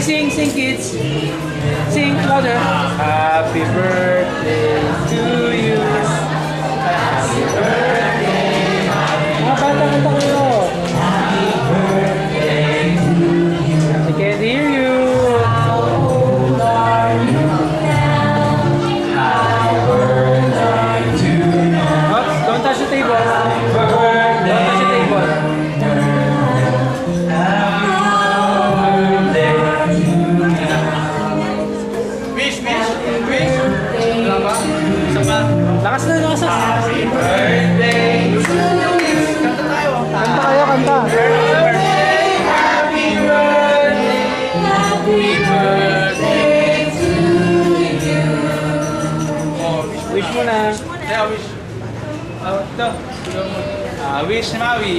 Sing, kids. Sing louder. Happy birthday to you. Happy birthday. Mga bata, kanta kayo. Happy birthday to you. I can't hear you. How old are you now? Happy birthday to you. Oops, don't touch the table. Don't touch the table. Lakas na, lakas na. Happy birthday to you. Kanta tayo. Kanta kayo, kanta. Happy birthday. Happy birthday to you. Wish mo na. Yeah, wish. Ito. Wish na Maui.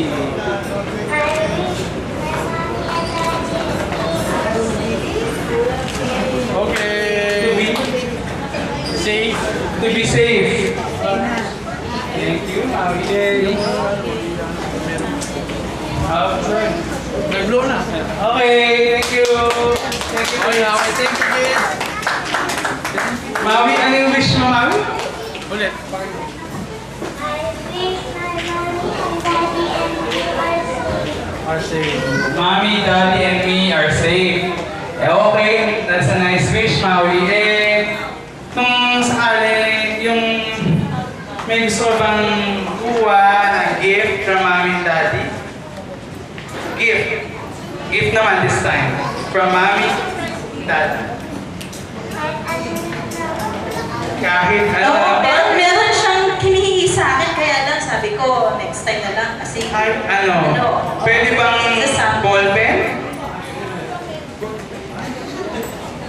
Okay. Safe. To be safe. Thank you, Maui. Nag-blow na. Okay, thank you. Thank you. Okay, thank you, kids. Maui, ano yung wish mo, Maui? Ulit. Are safe. Mommy, Daddy, and me are safe. Okay, that's a nice wish, Maui. Kung sakali yung may gusto bang kuha na gift from Mommy and Daddy? Gift. Gift naman this time. From Mommy and Daddy. Kahit ano. Pero meron siyang kinihingi sa akin, kaya lang sabi ko, next time na lang. Kasi, Pwede bang ballpen?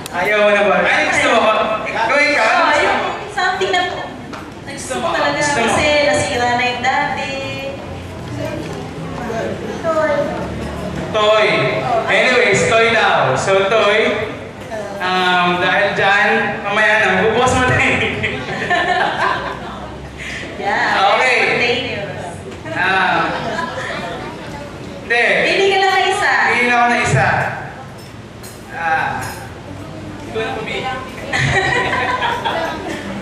Ayaw mo na ba? Ay, gusto mo ko? Gawin ka? yung something na gusto ko talaga. Kasi nasira na yung dati. Toy. Anyways, toy daw. So, toy. Dahil dyan, mamaya na, bubukas mo tayo. Yeah. Okay. Spontaneous. Hindi. Pili ka lang na isa. Pili ako na isa. Ito na pumili.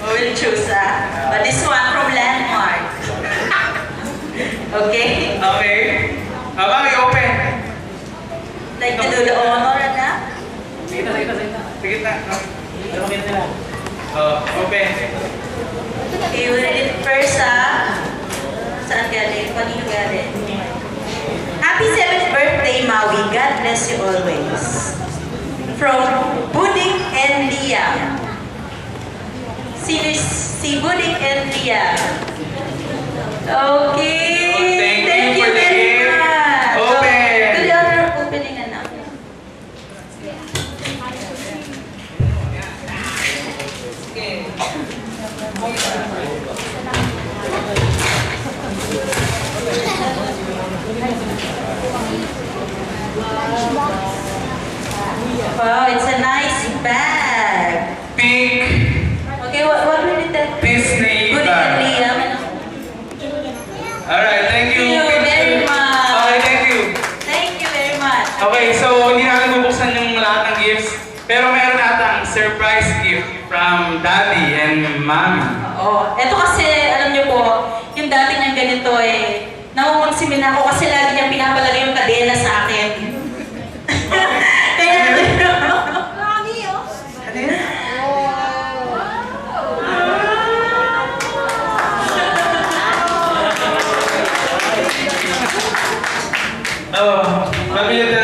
We'll choose but this one from Landmark. Okay? Okay. Mami, open. Like to do the honor na? Sige na. Open. Okay, we'll read it first saan galing? Kanino galing? Happy 7th birthday, Maui. God bless you always. From Buding and Lia. Si Buding and Lia. Okay. Thank you for the very gift. much. Open. Do the honor of opening na. Wow, it's a nice bag. Pink Okay, what will it tell? Disney Buding and bag. Lia. Alright, thank you. Thank you very much. Okay, thank you. Thank you very much. Okay, so hindi natin bubuksan yung lahat ng gifts. Pero meron natang surprise gift from Daddy and Mommy. Oo. Ito kasi, alam niyo po, yung dati niyang ganito namumagsimin ako kasi lagi niyang pinapalagay yung kadena sa akin. Kaya, Oh, mabili